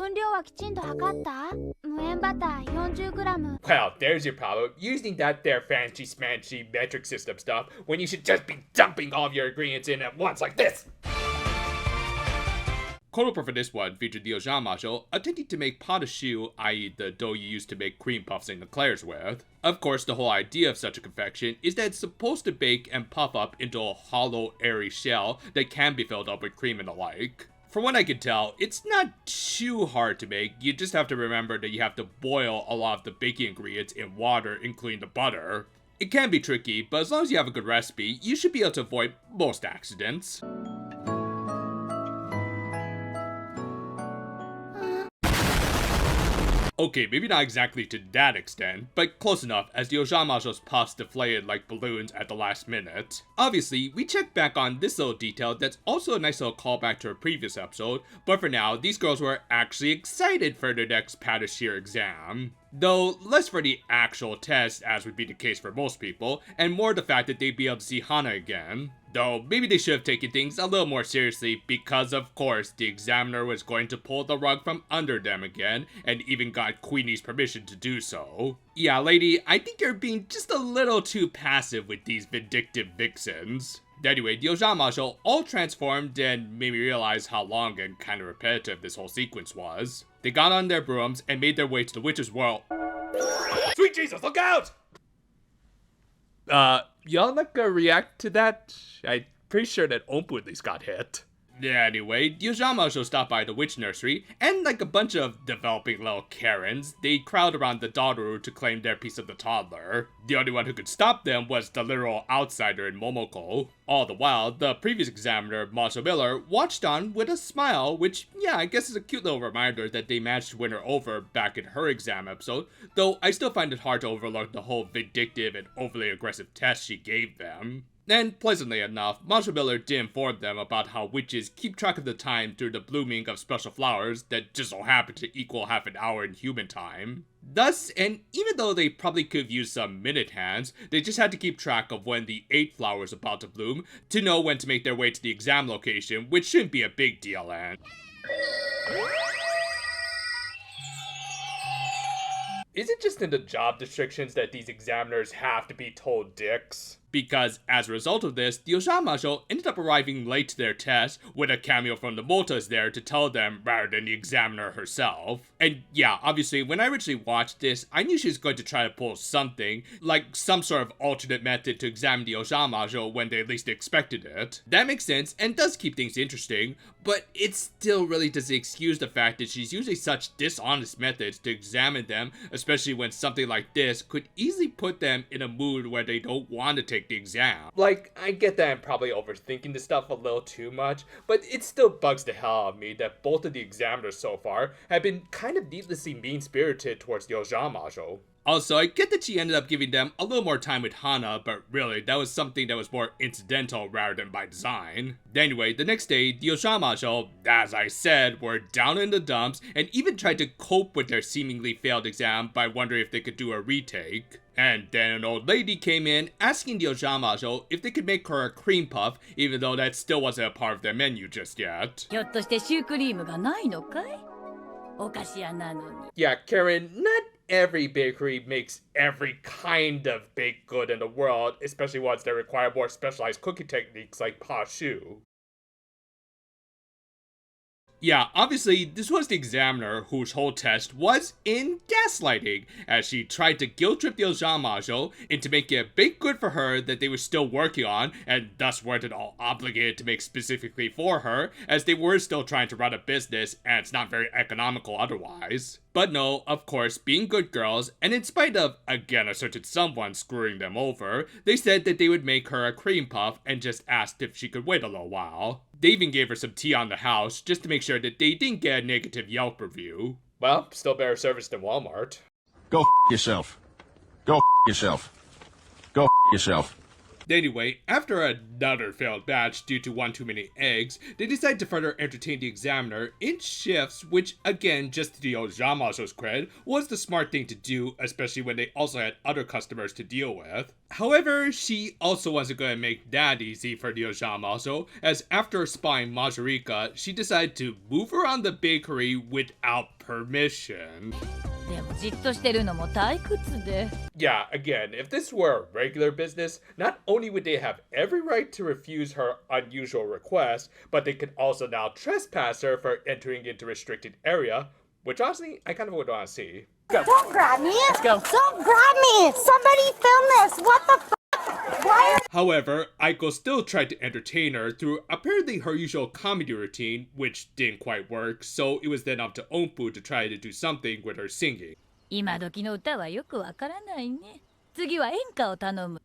分量はきちんと測った？無塩バター 40g。 Well, there's your problem, using that there fancy smancy metric system stuff when you should just be dumping all of your ingredients in at once like this! Coder for this one featured the Ojamajo attempting to make pot of choux, i.e. the dough you use to make cream puffs and eclairs with. Of course, the whole idea of such a confection is that it's supposed to bake and puff up into a hollow, airy shell that can be filled up with cream and the like. From what I can tell, it's not too hard to make, you just have to remember that you have to boil a lot of the baking ingredients in water, including the butter. It can be tricky, but as long as you have a good recipe, you should be able to avoid most accidents. Okay, maybe not exactly to that extent, but close enough as the Ojamajo's puffs deflated like balloons at the last minute. Obviously, we checked back on this little detail that's also a nice little callback to a previous episode, but for now, these girls were actually excited for their next pas de chire exam. Though, less for the actual test, as would be the case for most people, and more the fact that they'd be able to see Hana again. Though, maybe they should have taken things a little more seriously because, of course, the examiner was going to pull the rug from under them again, and even got Queenie's permission to do so. Yeah, lady, I think you're being just a little too passive with these vindictive vixens. Anyway, the Ojamajo all transformed and made me realize how long and kind of repetitive this whole sequence was. They got on their brooms and made their way to the witch's world. Sweet Jesus, look out! Y'all not gonna react to that? I'm pretty sure that Ompu at least got hit. Yeah, anyway, the Ojamajo stopped by the witch nursery, and like a bunch of developing little Karens, they crowd around the Dodoru to claim their piece of the toddler. The only one who could stop them was the literal outsider in Momoko. All the while, the previous examiner, Masha Miller, watched on with a smile, which, yeah, I guess is a cute little reminder that they managed to win her over back in her exam episode, though I still find it hard to overlook the whole vindictive and overly aggressive test she gave them. And pleasantly enough, Masha Miller did inform them about how witches keep track of the time through the blooming of special flowers that just so happen to equal half an hour in human time. Thus, and even though they probably could have used some minute hands, they just had to keep track of when the 8th flower was about to bloom to know when to make their way to the exam location, which shouldn't be a big deal, and... Is it just in the job restrictions that these examiners have to be told dicks? Because, as a result of this, the Ojamajo ended up arriving late to their test, with a cameo from the Motas there to tell them rather than the examiner herself. And yeah, obviously, when I originally watched this, I knew she was going to try to pull something, like some sort of alternate method to examine the Ojamajo when they least expected it. That makes sense, and does keep things interesting, but it still really doesn't excuse the fact that she's using such dishonest methods to examine them, especially when something like this could easily put them in a mood where they don't want to take the exam. Like, I get that I'm probably overthinking this stuff a little too much, but it still bugs the hell out of me that both of the examiners so far have been kind of needlessly mean-spirited towards the Ojamajo. Also, I get that she ended up giving them a little more time with Hana, but really, that was something that was more incidental rather than by design. Anyway, the next day, the Ojamajo, as I said, were down in the dumps and even tried to cope with their seemingly failed exam by wondering if they could do a retake. And then an old lady came in asking the Ojamajo if they could make her a cream puff, even though that still wasn't a part of their menu just yet. ひょっとしてシュークリームがないのかい？お菓子屋なのに。 Yeah, Karen, not every bakery makes every kind of baked good in the world, especially ones that require more specialized cooking techniques like pas choux. Yeah, obviously, this was the examiner whose whole test was in gaslighting, as she tried to guilt-trip the Ojamajo into making a baked good for her that they were still working on, and thus weren't at all obligated to make specifically for her, as they were still trying to run a business, and it's not very economical otherwise. But no, of course, being good girls, and in spite of, again, a certain someone screwing them over, they said that they would make her a cream puff and just asked if she could wait a little while. They even gave her some tea on the house, just to make sure that they didn't get a negative Yelp review. Well, still better service than Walmart. Go yourself. Go yourself. Go yourself. Anyway, after another failed batch due to one too many eggs, they decide to further entertain the examiner in shifts, which again, just to the Ojamajo's cred, was the smart thing to do, especially when they also had other customers to deal with. However, she also wasn't going to make that easy for the Ojamajo, as after spying Majorika, she decided to move around the bakery without permission. でもじっとしてるのも退屈で。 Yeah, again, if this were a regular business, not only would they have every right to refuse her unusual request, but they could also now trespass her for entering into restricted area, which honestly, I kind of would want to see. Go. Don't grab me! Let's go! Don't grab me! Somebody film this! What the f***? Why are— However, Aiko still tried to entertain her through apparently her usual comedy routine, which didn't quite work, so it was then up to Onpu to try to do something with her singing. 今時の歌はよくわからないね。次は演歌を頼む。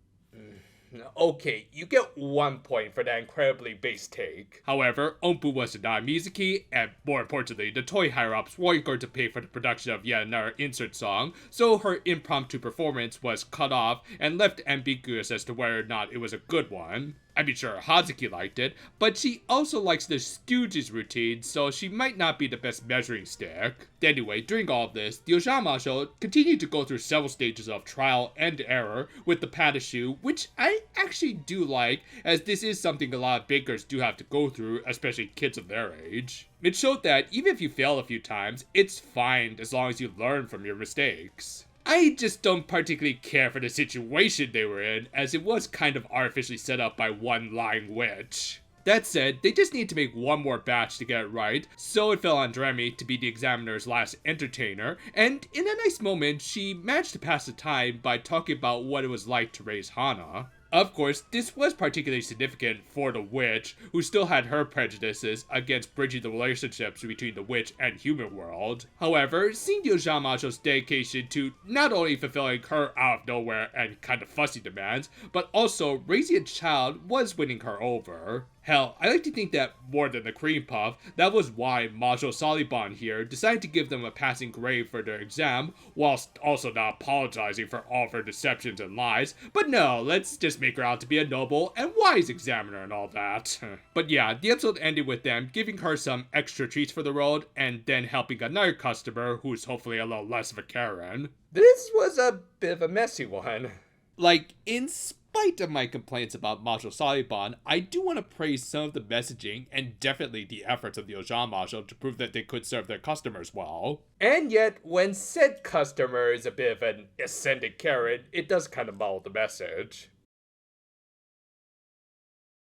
Okay, you get 1 point for that incredibly base take. However, Onpu was denied Mizuki, and more importantly, the toy higher-ups weren't going to pay for the production of yet another insert song, so her impromptu performance was cut off and left ambiguous as to whether or not it was a good one. I mean, sure, Hazuki liked it, but she also likes the Stooges routine, so she might not be the best measuring stick. Anyway, during all of this, the Ojamajo continued to go through several stages of trial and error with the Patashu, which I actually do like, as this is something a lot of bakers do have to go through, especially kids of their age. It showed that even if you fail a few times, it's fine as long as you learn from your mistakes. I just don't particularly care for the situation they were in, as it was kind of artificially set up by one lying witch. That said, they just need to make one more batch to get it right, so it fell on Doremi to be the examiner's last entertainer, and in a nice moment, she managed to pass the time by talking about what it was like to raise Hana. Of course, this was particularly significant for the witch, who still had her prejudices against bridging the relationships between the witch and human world. However, seeing the Ojamajo's dedication to not only fulfilling her out of nowhere and kind of fussy demands, but also raising a child was winning her over. Hell, I like to think that more than the cream puff, that was why Majo Saliban here decided to give them a passing grade for their exam, whilst also not apologizing for all of her deceptions and lies. But no, let's just make her out to be a noble and wise examiner and all that. But yeah, the episode ended with them giving her some extra treats for the road, and then helping another customer who's hopefully a little less of a Karen. This was a bit of a messy one. Like, in spite of my complaints about Majo Saliban, I do want to praise some of the messaging and definitely the efforts of the Ojamajo to prove that they could serve their customers well. And yet, when said customer is a bit of an ascendant Karen, it does kind of muddle the message.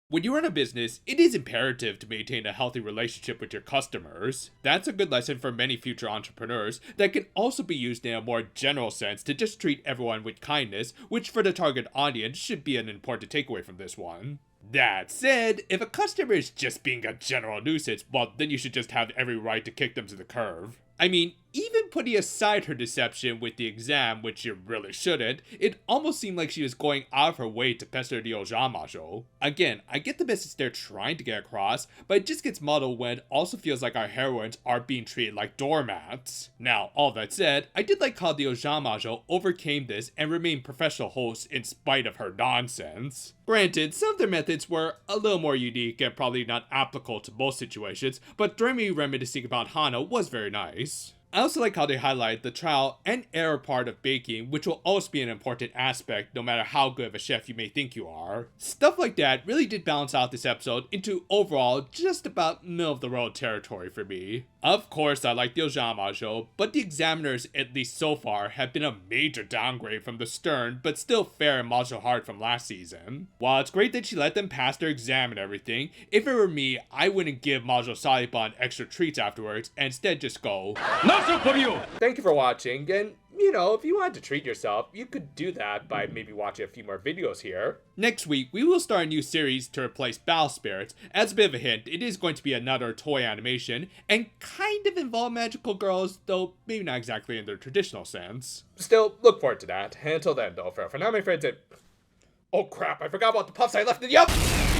When you run a business, it is imperative to maintain a healthy relationship with your customers. That's a good lesson for many future entrepreneurs that can also be used in a more general sense to just treat everyone with kindness, which for the target audience should be an important takeaway from this one. That said, if a customer is just being a general nuisance, well, then you should just have every right to kick them to the curb. I mean, even putting aside her deception with the exam, which you really shouldn't, it almost seemed like she was going out of her way to pester the Ojamajo. Again, I get the message they're trying to get across, but it just gets muddled when it also feels like our heroines are being treated like doormats. Now, all that said, I did like how the Ojamajo overcame this and remained professional hosts in spite of her nonsense. Granted, some of their methods were a little more unique and probably not applicable to most situations, but Doremi reminiscing about Hana was very nice. I also like how they highlight the trial and error part of baking, which will always be an important aspect no matter how good of a chef you may think you are. Stuff like that really did balance out this episode into overall just about middle of the road territory for me. Of course, I like the Ojamajo, but the examiners, at least so far, have been a major downgrade from the stern but still fair and Majo hard from last season. While it's great that she let them pass their exam and everything, if it were me, I wouldn't give Majo Saliban extra treats afterwards and instead just go, Thank you for watching, and you know, if you wanted to treat yourself, you could do that by maybe watching a few more videos here. Next week, we will start a new series to replace Battle Spirits. As a bit of a hint, it is going to be another toy animation, and kind of involve magical girls, though maybe not exactly in their traditional sense. Still, look forward to that. Until then, though, for now, my friends, oh crap, I forgot about the puffs I left in the oven!